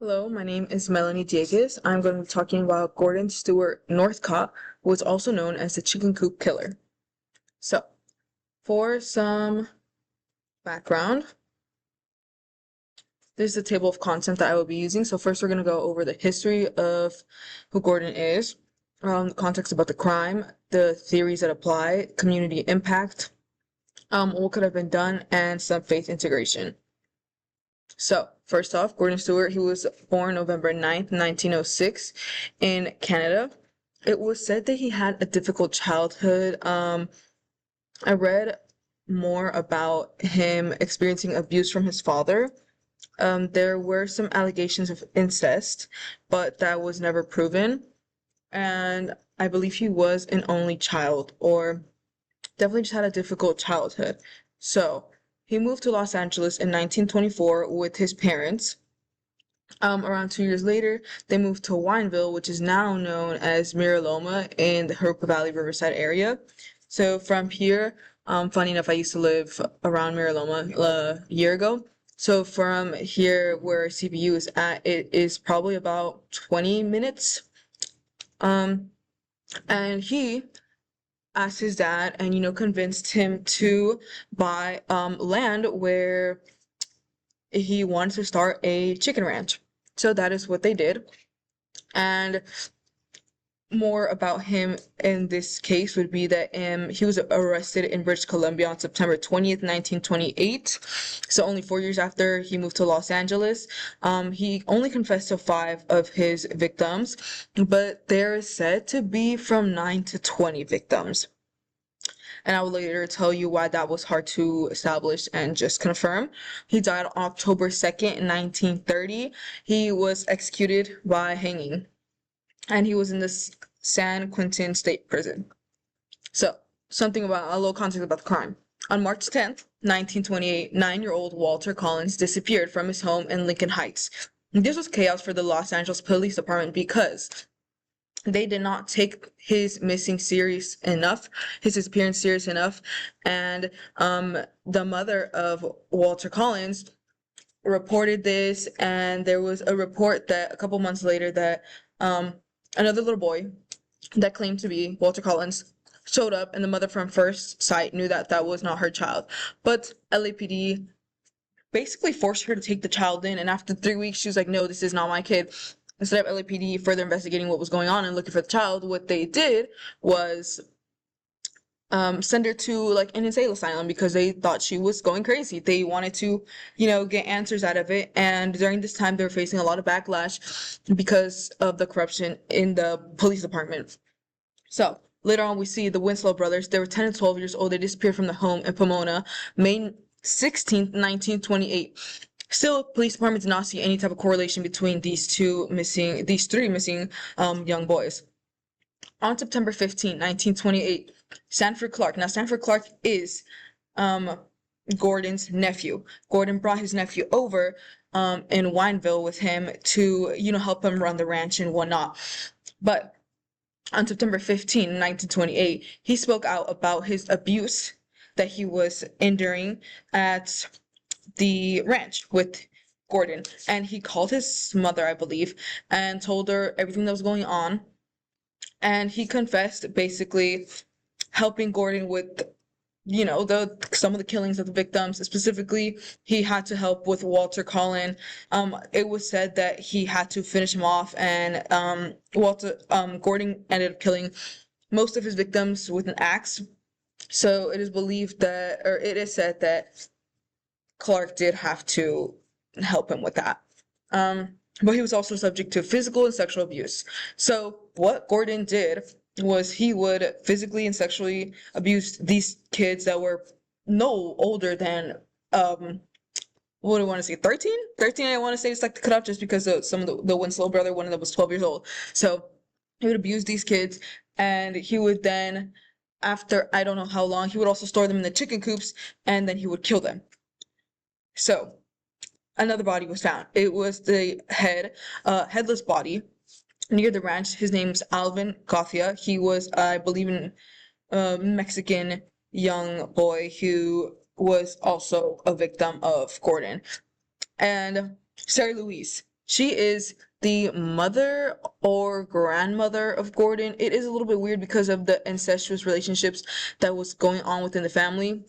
Hello, my name is Melanie Dieguez. I'm going to be talking about Gordon Stewart Northcott, who is also known as the Chicken Coop Killer. So, for some background, this is the table of content that I will be using. So first we're going to go over the history of who Gordon is, the context about the crime, the theories that apply, community impact, what could have been done, and some faith integration. So, first off, Gordon Stewart, he was born November 9th, 1906 in Canada. It was said that he had a difficult childhood. I read more about him experiencing abuse from his father. There were some allegations of incest, but that was never proven. And I believe he was an only child, or definitely just had a difficult childhood. So, he moved to Los Angeles in 1924 with his parents. Around 2 years later, they moved to Wineville, which is now known as Mira Loma in the Hoopa Valley Riverside area. So from here, funny enough, I used to live around Mira Loma a year ago. So from here, where CPU is at, it is probably about 20 minutes. And he asked his dad and, convinced him to buy land where he wanted to start a chicken ranch. So that is what they did. And more about him in this case would be that he was arrested in British Columbia on September 20th, 1928. So only 4 years after he moved to Los Angeles. He only confessed to 5 of his victims, but there is said to be from 9 to 20 victims. And I will later tell you why that was hard to establish and just confirm. He died on October 2nd, 1930. He was executed by hanging, and he was in the San Quentin State Prison. So, a little context about the crime. On March 10th, 1928, 9-year-old Walter Collins disappeared from his home in Lincoln Heights. This was chaos for the Los Angeles Police Department because they did not take his disappearance serious enough, and the mother of Walter Collins reported this, and there was a report that a couple months later that another little boy that claimed to be Walter Collins showed up, and the mother from first sight knew that that was not her child. But LAPD basically forced her to take the child in, and after 3 weeks she was like, no, this is not my kid. Instead of LAPD further investigating what was going on and looking for the child, what they did was send her to like an insane asylum because they thought she was going crazy. They wanted to, get answers out of it. And during this time, they were facing a lot of backlash because of the corruption in the police department. So later on, we see the Winslow brothers. They were 10 and 12 years old. They disappeared from the home in Pomona, May 16th, 1928. Still, police department did not see any type of correlation between these three missing young boys. On September 15, 1928, Sanford Clark. Now, Sanford Clark is Gordon's nephew. Gordon brought his nephew over in Wineville with him to, help him run the ranch and whatnot. But on September 15, 1928, he spoke out about his abuse that he was enduring at the ranch with Gordon. And he called his mother, I believe, and told her everything that was going on. And he confessed, basically helping Gordon with, some of the killings of the victims. Specifically, he had to help with Walter Collin. It was said that he had to finish him off, and Gordon ended up killing most of his victims with an axe. So it is said that Clark did have to help him with that. But he was also subject to physical and sexual abuse. So what Gordon did was he would physically and sexually abuse these kids that were no older than, what do I want to say, 13? 13, I want to say, it's like the cutoff, just because of some of the Winslow brother, one of them was 12 years old. So he would abuse these kids, and he would then, after I don't know how long, he would also store them in the chicken coops, and then he would kill them. So another body was found. It was the headless body near the ranch. His name's Alvin Gothia. He was, I believe, a Mexican young boy who was also a victim of Gordon. And Sarah Louise. She is the mother or grandmother of Gordon. It is a little bit weird because of the incestuous relationships that was going on within the family.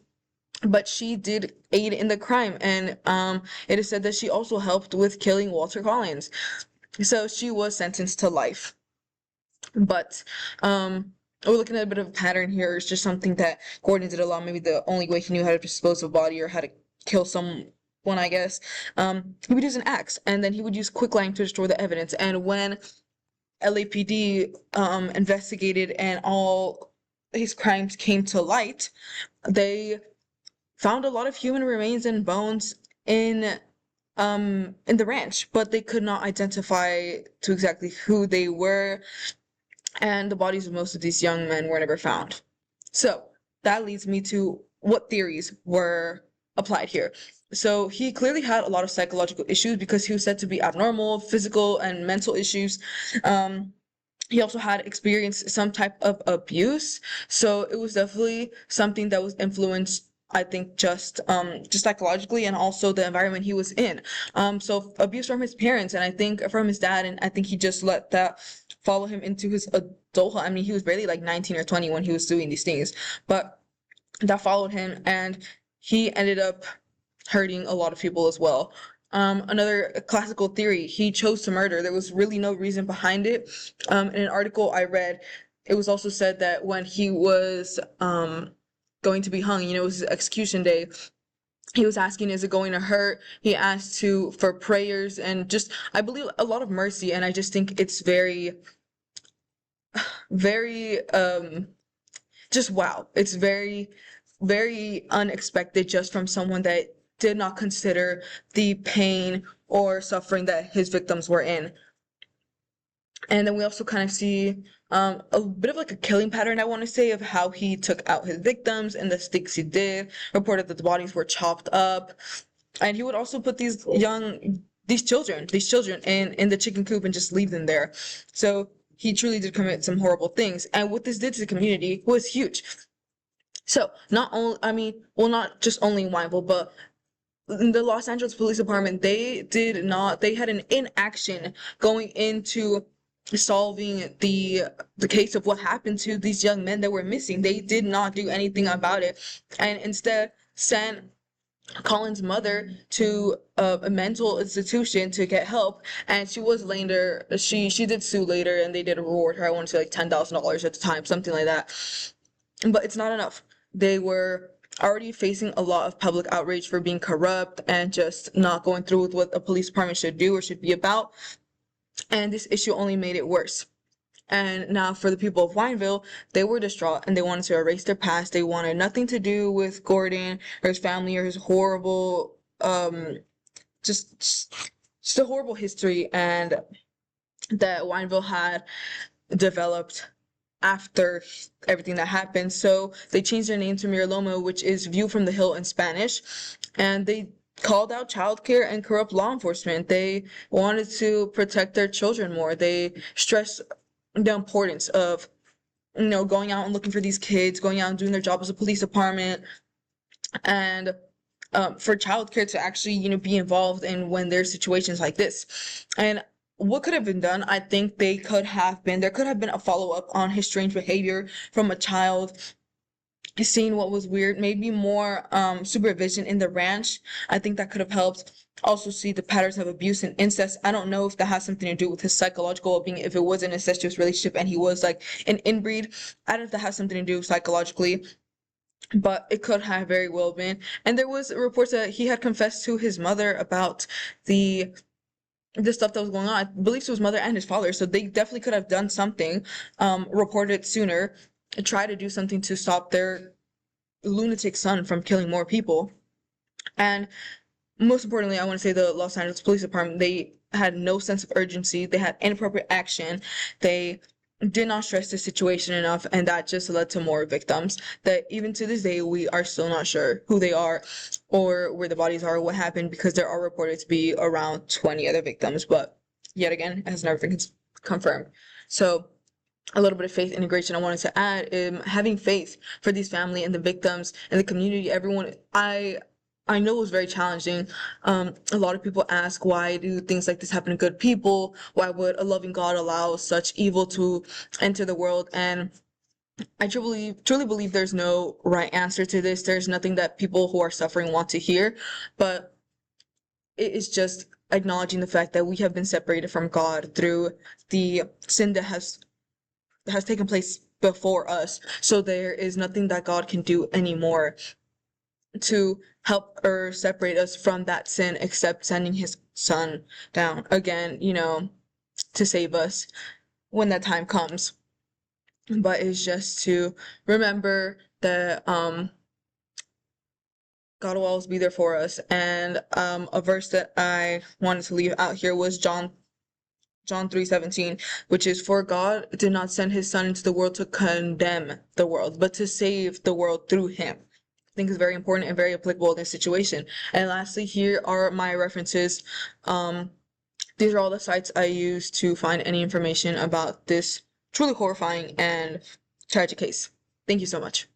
But she did aid in the crime, and it is said that she also helped with killing Walter Collins. So she was sentenced to life. But we're looking at a bit of a pattern here. It's just something that Gordon did a lot. Maybe the only way he knew how to dispose of a body or how to kill someone, I guess. He would use an axe, and then he would use quicklime to destroy the evidence. And when LAPD investigated and all his crimes came to light, they found a lot of human remains and bones in the ranch, but they could not identify to exactly who they were, and the bodies of most of these young men were never found. So that leads me to what theories were applied here. So he clearly had a lot of psychological issues because he was said to be abnormal, physical and mental issues. He also had experienced some type of abuse, so it was definitely something that was influenced, I think, just psychologically, and also the environment he was in. So abuse from his parents, and I think from his dad, and I think he just let that follow him into his adulthood. I mean, he was barely like 19 or 20 when he was doing these things, but that followed him, and he ended up hurting a lot of people as well. Another classical theory, he chose to murder. There was really no reason behind it. In an article I read, it was also said that when he was going to be hung, it was his execution day, he was asking, is it going to hurt? He asked for prayers and just, I believe, a lot of mercy. And I just think it's very, very, just wow. It's very, very unexpected just from someone that did not consider the pain or suffering that his victims were in. And then we also kind of see a bit of like a killing pattern, I want to say, of how he took out his victims and the things he did. Reported that the bodies were chopped up, and he would also put these children in the chicken coop and just leave them there. So he truly did commit some horrible things, and what this did to the community was huge. So not only, I mean, well, not just only in Wineville, but in the Los Angeles Police Department, they had an inaction going into solving the case of what happened to these young men that were missing. They did not do anything about it, and instead sent Colin's mother to a mental institution to get help, and she was later, she did sue later, and they did reward her, I want to say like $10,000 at the time, something like that. But it's not enough. They were already facing a lot of public outrage for being corrupt and just not going through with what a police department should do or should be about. And this issue only made it worse. And now for the people of Wineville, they were distraught and they wanted to erase their past. They wanted nothing to do with Gordon or his family or his horrible, just a horrible history and that Wineville had developed after everything that happened. So they changed their name to Miraloma, which is view from the hill in Spanish, and they called out childcare and corrupt law enforcement. They wanted to protect their children more. They stressed the importance of, going out and looking for these kids, going out and doing their job as a police department, and for childcare to actually, be involved in when there's situations like this. And what could have been done? I think there could have been a follow-up on his strange behavior from a child, seeing what was weird, maybe more supervision in the ranch. I think that could have helped. Also see the patterns of abuse and incest. I don't know if that has something to do with his psychological well-being, if it was an incestuous relationship and he was like an inbreed. I don't know if that has something to do psychologically, but it could have very well been. And there was reports that he had confessed to his mother about the stuff that was going on. I believe to his mother and his father, so they definitely could have done something, reported it sooner, try to do something to stop their lunatic son from killing more people. And most importantly, I want to say the Los Angeles Police Department, they had no sense of urgency. They had inappropriate action. They did not stress the situation enough, and that just led to more victims that even to this day we are still not sure who they are or where the bodies are or what happened, because there are reported to be around 20 other victims, but yet again it has never been confirmed. So a little bit of faith integration I wanted to add, having faith for these family and the victims and the community, everyone. I I know it was very challenging. A lot of people ask, why do things like this happen to good people? Why would a loving God allow such evil to enter the world? And I truly believe there's no right answer to this. There's nothing that people who are suffering want to hear, but it is just acknowledging the fact that we have been separated from God through the sin that has taken place before us. So there is nothing that God can do anymore to help or separate us from that sin except sending his son down again, to save us when that time comes. But it's just to remember that God will always be there for us. And a verse that I wanted to leave out here was John 3:17, which is, for God did not send his son into the world to condemn the world, but to save the world through him. I think is very important and very applicable in this situation. And lastly, here are my references. These are all the sites I use to find any information about this truly horrifying and tragic case. Thank you so much.